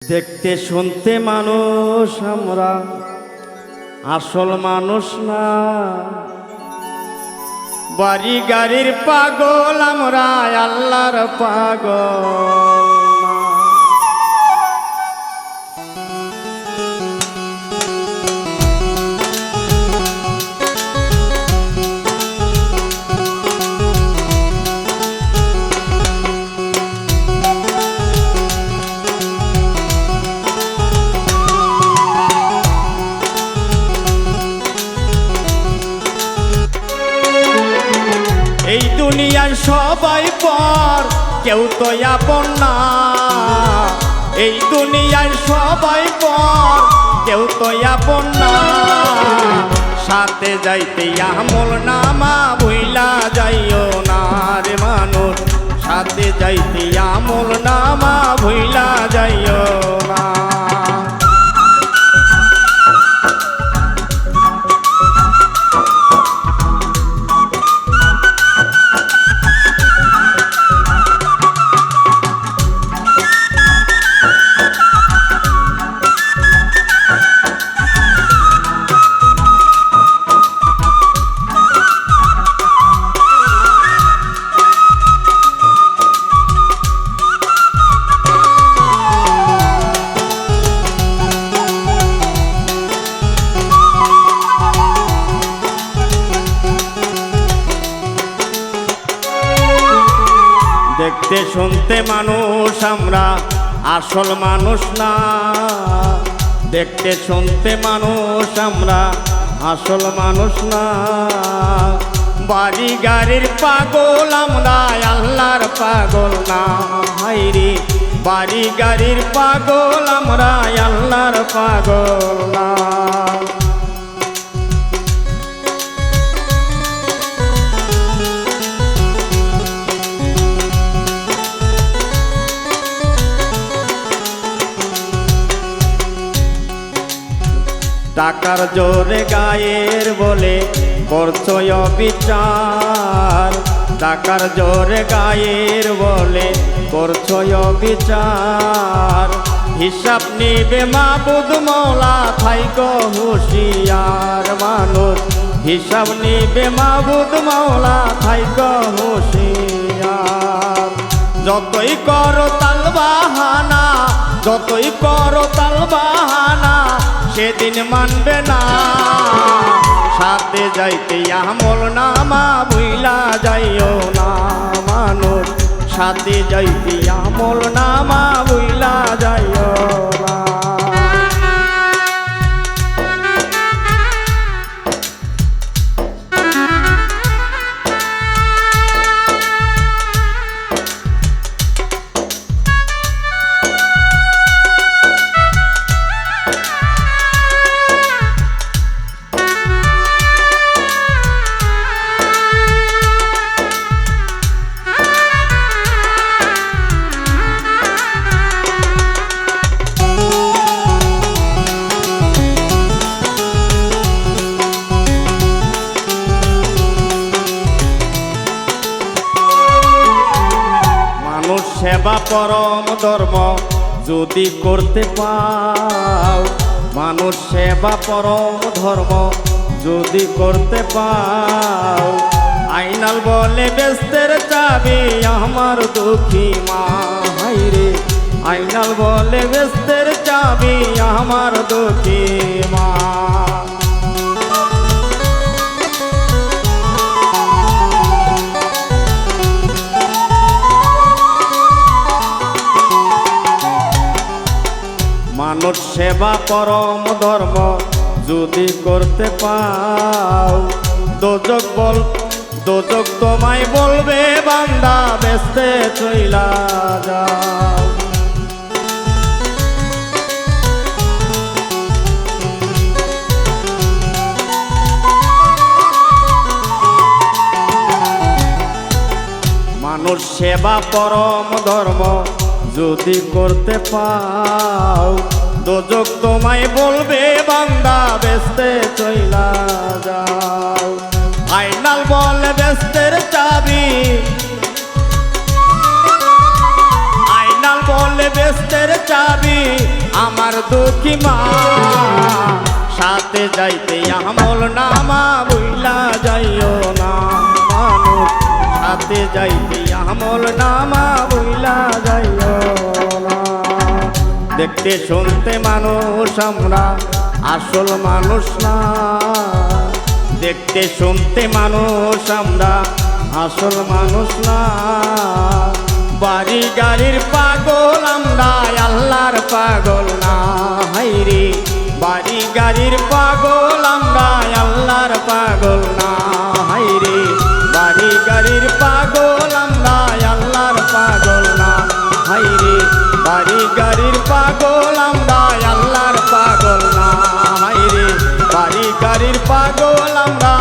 দেখতে শুনতে মানুষ আমরা, আসল মানুষ না। বাড়ি গাড়ির পাগল আমরা, আল্লাহর পাগল না। এই দুনিয়ার সবাই পর, কেউ তো আপন না। এই দুনিয়ার সবাই পর, কেউ তো আপন না। সাথে যাইতে আমল নামা ভুইলা যাইও না রে মানুষ। সাথে যাইতে আমল নামা ভুইলা যাইও না। দেখতে শুনতে মানুষ আমরা, আসল মানুষ না। দেখতে শুনতে মানুষ আমরা, আসল মানুষ না। বাড়ি গাড়ির পাগল আমরা, আল্লাহর পাগল না। হাইরে বাড়ি গাড়ির পাগল আমরা, আল্লাহর পাগল না। টাকার জোরে গায়ের বলে করছো অবিচার। টাকার জোরে গায়ের বলে করছো অবিচার। হিসাব নিবে মাবুদ মওলা, থাইকো হুঁশিয়ার মানুষ। হিসাব নিবে মাবুদ মওলা, থাইকো হুঁশিয়ার। যতই করো তাল বাহানা, যতই করো তাল বাহানা, সেদিন মানবে না। সাথে যাইতে আমল নামা ভুইলা যাইও না মানুষ। সাথে যাইতে আমল নামা ভুইলা যাইও না। সেবা পরম ধর্ম যদি করতে পাও। মানুষ সেবা পরম ধর্ম যদি করতে পাও। আইনাল বলে বেস্তের চাবি আমার দুঃখী মা। হাইরে আইনাল বলে বেস্তের চাবি আমার দুঃখী মা। মানুষ সেবা পরম ধর্ম যদি করতে পাও। দোজক তোমায় বলবে বান্দা, বেস্তে চইলা যাও। মানুষ সেবা পরম ধর্ম যদি করতে পাও। দোজক তোমায় বলবে বান্দা, বেস্তে চইলা যাও। আইনাল বলে বেস্তের চাবি, আইনাল বলে বেহেস্তের চাবি আমার দুঃখী মা সাথে যাইতে আমল নামা বুইলা যাইও না মানুষ সাথে যাইতে আমল নামা বুইলা যাইও না দেখতে শুনতে মানুষ আমরা আসল মানুষ না দেখতে শুনতে মানুষ আমরা আসল মানুষ না বাড়ি গাড়ির পাগল আমরা আল্লাহর পাগল না হাইরে বাড়ি গাড়ির পাগল আমরা আল্লাহর পাগল না হাইরে বাড়ি গাড়ির পাগল আমরা আল্লাহর পাগল না হাইরে বাড়ি গাড়ির পাগল আমরা আল্লাহর পাগল না হাইরে বাড়ি গাড়ির পাগল আমরা